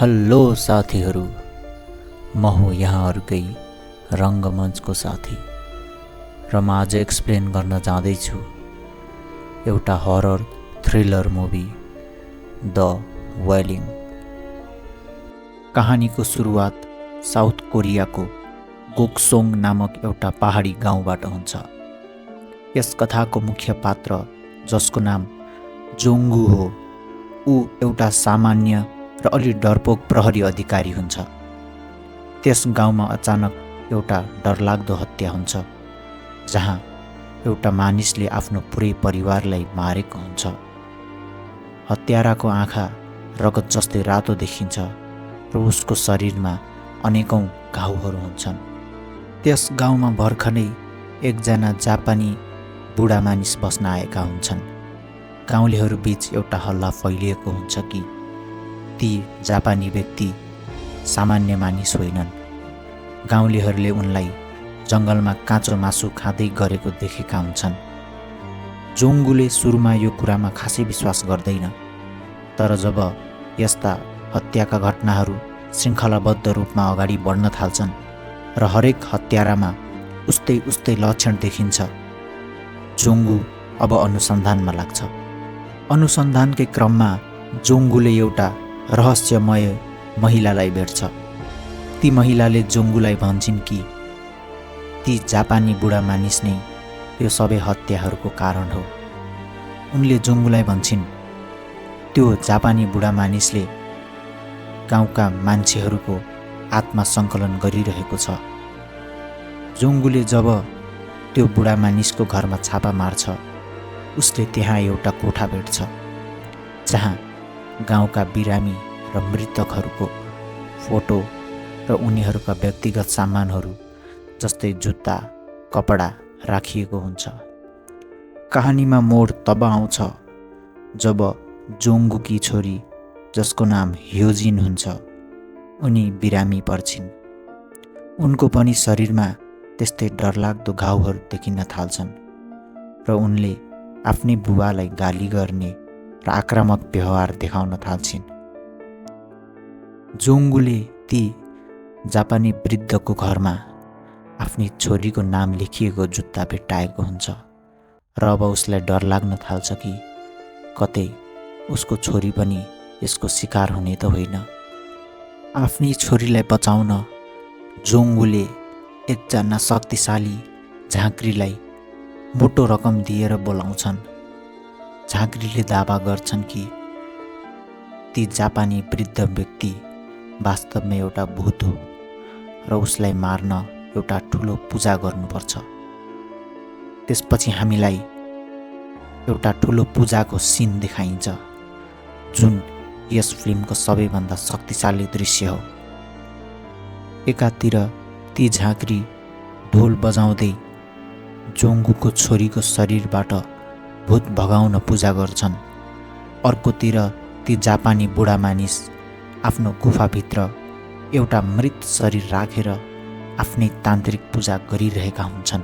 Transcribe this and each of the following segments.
Hello साथीहरू, म हो यहाँहरूकै रङ्गमञ्चको साथी र म आज एक्सप्लेन गर्न जाँदैछु एउटा हरर थ्रिलर मुभी द वेलिङ। कहानीको सुरुवात साउथ कोरियाको गोक्सोङ नामक एउटा पहाडी गाउँबाट हुन्छ। यस कथाको मुख्य पात्र जसको नाम जोङ्गु हो, ऊ एउटा सामान्य र अलि डरपोक प्रहरी अधिकारी हुन्छ। त्यस गाउँमा अचानक एउटा डरलाग्दो हत्या हुन्छ, जहाँ एउटा मानिसले आफ्नो पुरै परिवारलाई मारेको हुन्छ। हत्याराको आँखा रगत जस्तै रातो देखिन्छ र उसको शरीरमा अनेकौं घाउहरू हुन्छन्। त्यस गाउँमा भर्खरै एकजना जापानी बुढा मानिस बस्न आएका हुन्छन्। गाउँलेहरू बीच एउटा हल्ला फैलिएको हुन्छ कि ती जापानी व्यक्ति सामान्य मानिस होइनन्। गाउँलेहरूले उनलाई जङ्गलमा काँचो मासु खाँदै गरेको देखेका हुन्छन्। जोङ्गुले सुरुमा यो कुरामा खासै विश्वास गर्दैन, तर जब यस्ता हत्याका घटनाहरू श्रृङ्खलाबद्ध रूपमा अगाडि बढ्न थाल्छन् र हरेक हत्यारामा उस्तै लक्षण देखिन्छ, जोङ्गु अब अनुसन्धानमा लाग्छ। अनुसन्धानकै क्रममा जोङ्गुले एउटा रहस्यमय महिलालाई भेट्छ। ती महिलाले जोङ्गुलाई भन्छन् कि ती जापानी बुढा मानिस नै यो सबै हत्याहरूको कारण हो। उनले जोङ्गुलाई भन्छन् त्यो जापानी बुढा मानिसले गाउँका मान्छेहरूको आत्मा सङ्कलन गरिरहेको छ। जोङ्गुले जब त्यो बुढा मानिसको घरमा छापा मार्छ, उसले त्यहाँ एउटा कोठा भेट्छ जहाँ गाउँका बिरामी र मृतकहरूको फोटो र उनीहरूका व्यक्तिगत सामानहरू जस्तै जुत्ता, कपडा राखिएको हुन्छ। कहानीमा मोड तब आउँछ जब जोङ्गुकी छोरी, जसको नाम ह्योजिन हुन्छ, उनी बिरामी पर्छिन्। उनको पनि शरीरमा त्यस्तै डरलाग्दो घाउहरू देखिन थाल्छन् र उनले आफ्नै बुबालाई गाली गर्ने र आक्रामक व्यवहार देखाउन थाल्छिन्। जोङ्गुले ती जापानी वृद्धको घरमा आफ्नी छोरीको नाम लेखिएको जुत्ता भेट्टाएको हुन्छ र अब उसलाई डर लाग्न थाल्छ कि कतै उसको छोरी पनि यसको शिकार हुने त होइन। आफ्नी छोरीलाई बचाउन जोङ्गुले एकजना शक्तिशाली झाँक्रीलाई मोटो रकम दिएर बोलाउँछन्। झाँक्रीले दावा गर्छन् कि ती जापानी वृद्ध व्यक्ति वास्तवमा एउटा भूत हो र उसलाई मार्न एउटा ठुलो पूजा गर्नुपर्छ। त्यसपछि हामीलाई एउटा ठुलो पूजाको सिन देखाइन्छ, जुन यस फिल्मको सबैभन्दा शक्तिशाली दृश्य हो। एकातिर ती झाँक्री ढोल बजाउँदै जोङ्गुको छोरीको शरीरबाट भूत भगाउन पूजा गर्छन्। अर्कोतिर ती जापानी बुढा मानिस आफ्नो गुफाभित्र एउटा मृत शरीर राखेर आफ्नै तान्त्रिक पूजा गरिरहेका हुन्छन्।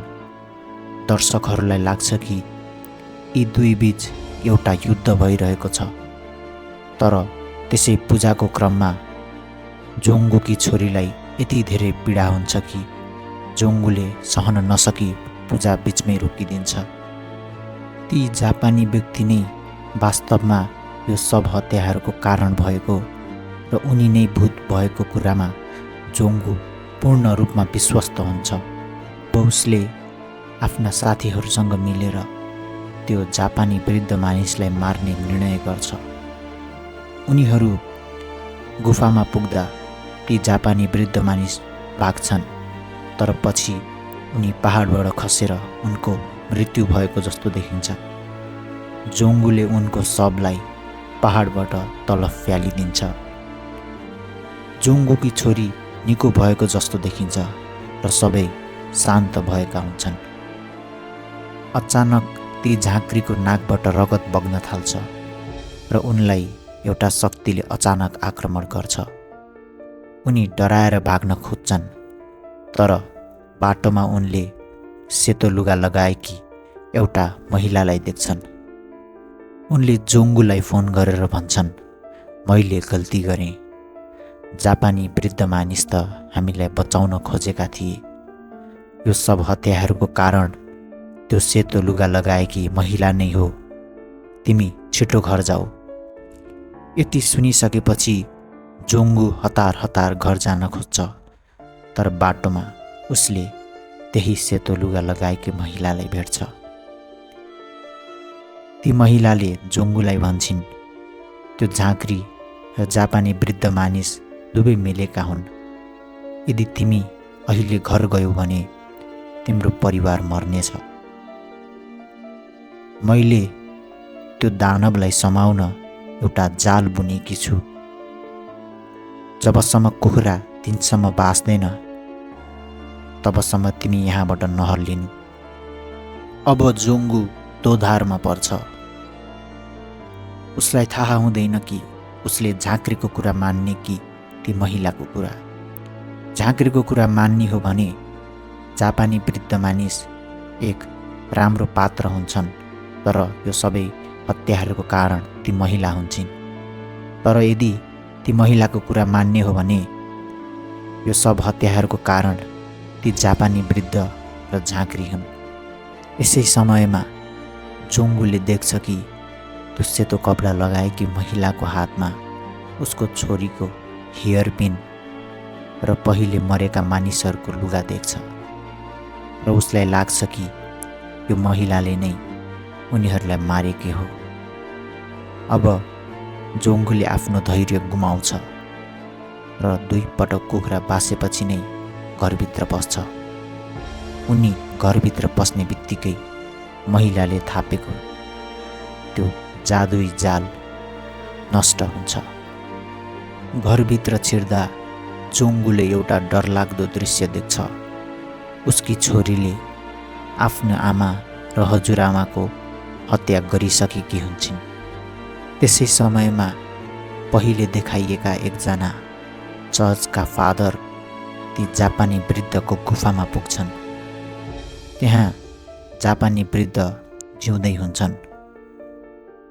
दर्शकहरूलाई लाग्छ कि यी दुई बीच एउटा युद्ध भइरहेको छ, तर त्यसै पूजाको क्रममा जोङ्गुकी छोरीलाई यति धेरै पीडा हुन्छ कि जोङ्गुले सहन नसकी पूजा बीचमै रोकिदिन्छ। ती जापानी व्यक्ति नै वास्तवमा यो सब हत्याहरूको कारण भएको र उनी नै भूत भएको कुरामा जोङ्गु पूर्ण रूपमा विश्वस्त हुन्छ। उसले आफ्ना साथीहरूसँग मिलेर त्यो जापानी वृद्ध मानिसलाई मार्ने निर्णय गर्छ। उनीहरू गुफामा पुग्दा ती जापानी वृद्ध मानिस भाग्छन्, तर पछि उनी पहाडबाट खसेर उनको मृत्यु भएको जस्तो देखिन्छ। जोङ्गुले उनको शवलाई पहाडबाट तल फ्यालिदिन्छ। जोङ्गुकी छोरी निको भएको जस्तो देखिन्छ र सबै शान्त भएका हुन्छन्। अचानक ती झाँक्रीको नाकबाट रगत बग्न थाल्छ र उनलाई एउटा शक्तिले अचानक आक्रमण गर्छ। उनी डराएर भाग्न खोज्छन्, तर बाटोमा उनले सेतो लुगा लगाएकी एउटा महिलालाई देख्छन्। उनले जोङ्गुलाई फोन गरेर भन्छन्, मैले गल्ती गरेँ, जापानी वृद्ध मानिस त हामीलाई बचाउन खोजेका थिए। यो सब हत्याहरूको कारण त्यो सेतो लुगा लगाएकी महिला नै हो। तिमी छिटो घर जाऊ। यति सुनिसकेपछि जोङ्गु हतार हतार घर जान खोज्छ, तर बाटोमा उसले त्यही सेतो लुगा लगाएकी महिलालाई भेट्छ। ती महिलाले जोङ्गुलाई भन्छन्, त्यो झाँक्री र जापानी वृद्ध मानिस दुवै मिलेका हुन्। यदि तिमी अहिले घर गयौ भने तिम्रो परिवार मर्नेछ। मैले त्यो दानवलाई समाउन एउटा जाल बुनेकी छु। जबसम्म कुखुरा दिनसम्म बाँच्दैन तबसम्म तिमी यहाँबाट नहर्लिनु। अब जोङ्गु दोधारमा पर्छ। उसलाई थाहा हुँदैन कि उसले झाँक्रीको कुरा मान्ने कि ती महिलाको कुरा। झाँक्रीको कुरा मान्ने हो भने जापानी वृद्ध मानिस एक राम्रो पात्र हुन्छन्, तर यो सबै हत्याहरूको कारण ती महिला हुन्छन्। तर यदि ती महिलाको कुरा मान्ने हो भने यो सब हत्याहरूको कारण ती जापानी वृद्ध र झाँक्री हुन्। यसै समयमा जोङ्गुले देख्छ कि त्यो सेतो कपडा लगाएकी महिलाको हातमा उसको छोरीको हेयर पिन र पहिले मरेका मानिसहरूको लुगा देख्छ र उसलाई लाग्छ कि यो महिलाले नै उनीहरूलाई मारेकी हो। अब जोङ्गुले आफ्नो धैर्य गुमाउँछ र 2 पटक कुखुरा बासेपछि नै घरभित्र पस्छ। उनी घरभित्र पस्ने बित्तिकै महिलाले थापेको त्यो जादुई जाल नष्ट हुन्छ। घरभित्र छिर्दा जोङ्गुले एउटा डरलाग्दो दृश्य देख्छ। उसकी छोरीले आफ्नो आमा र हजुरआमाको हत्या गरिसकेकी हुन्छन्। त्यसै समयमा पहिले देखाइएका एकजना चर्चका फादर ती जापानी वृद्धको गुफामा पुग्छन्। त्यहाँ जापानी वृद्ध जिउँदै हुन्छन्।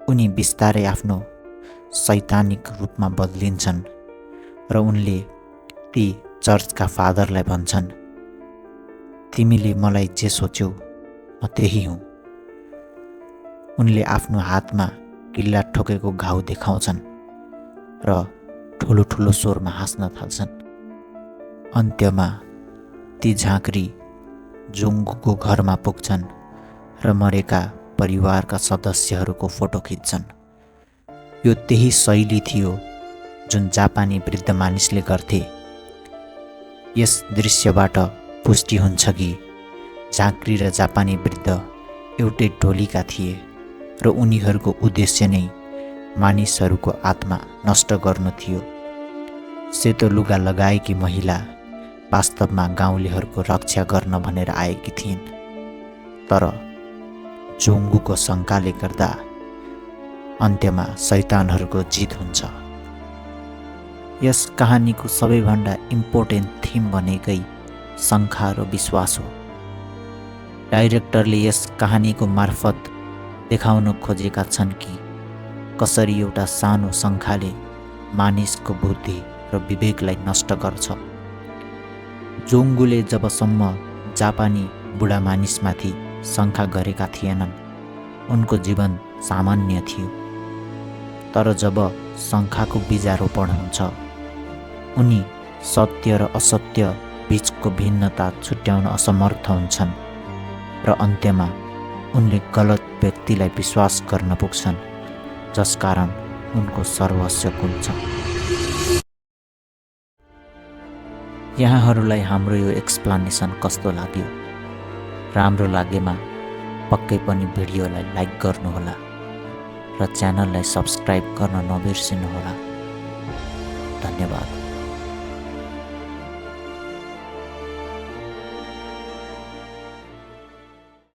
उनी बिस्तारै आफ्नो शैतानिक रूपमा बदलिन्छन् र उनले ती चर्चका फादरलाई भन्छन्, तिमीले मलाई जे सोच्यौ म त्यही हुँ। उनले आफ्नो हातमा किल्ला ठोकेको घाउ देखाउँछन् र ठुलो ठुलो स्वरमा हाँस्न थाल्छन्। अन्त्यमा ती झाँक्री जोङ्गुको घरमा पुग्छन् र मरेका परिवारका सदस्यहरूको फोटो खिच्छन्। यो त्यही शैली थियो जुन जापानी वृद्ध मानिसले गर्थे। यस दृश्यबाट पुष्टि हुन्छ कि झाँक्री र जापानी वृद्ध एउटै टोलीका थिए र उनीहरूको उद्देश्य नै मानिसहरूको आत्मा नष्ट गर्नु थियो। सेतो लुगा लगाएकी महिला वास्तवमा गाउँलेहरूको रक्षा गर्न भनेर आएकी थिइन्, तर जोङ्गुको शङ्काले गर्दा अन्त्यमा शैतानहरूको जित हुन्छ। यस कहानीको सबैभन्दा इम्पोर्टेन्ट थिम भनेकै शङ्का र विश्वास हो। डाइरेक्टरले यस कहानीको मार्फत देखाउन खोजेका छन् कि कसरी एउटा सानो शङ्काले मानिसको बुद्धि र विवेकलाई नष्ट गर्छ। जोङ्गुले जबसम्म जापानी बुढा मानिसमाथि शङ्का गरेका थिएनन्, उनको जीवन सामान्य थियो। तर जब शङ्काको बीजारोपण हुन्छ, उनी सत्य र असत्य बीचको भिन्नता छुट्याउन असमर्थ हुन्छन् र अन्त्यमा उनले गलत व्यक्तिलाई विश्वास गर्न पुग्छन्, जसकारण उनको सर्वस्व कुल्छ। यहाँहरूलाई हाम्रो यो एक्सप्लेनेसन कस्तो लाग्यो? राम्रो लागेमा पक्कै पनि भिडियोलाई लाइक गर्नुहोला र च्यानललाई सब्स्क्राइब गर्न नबिर्सिनुहोला। धन्यवाद।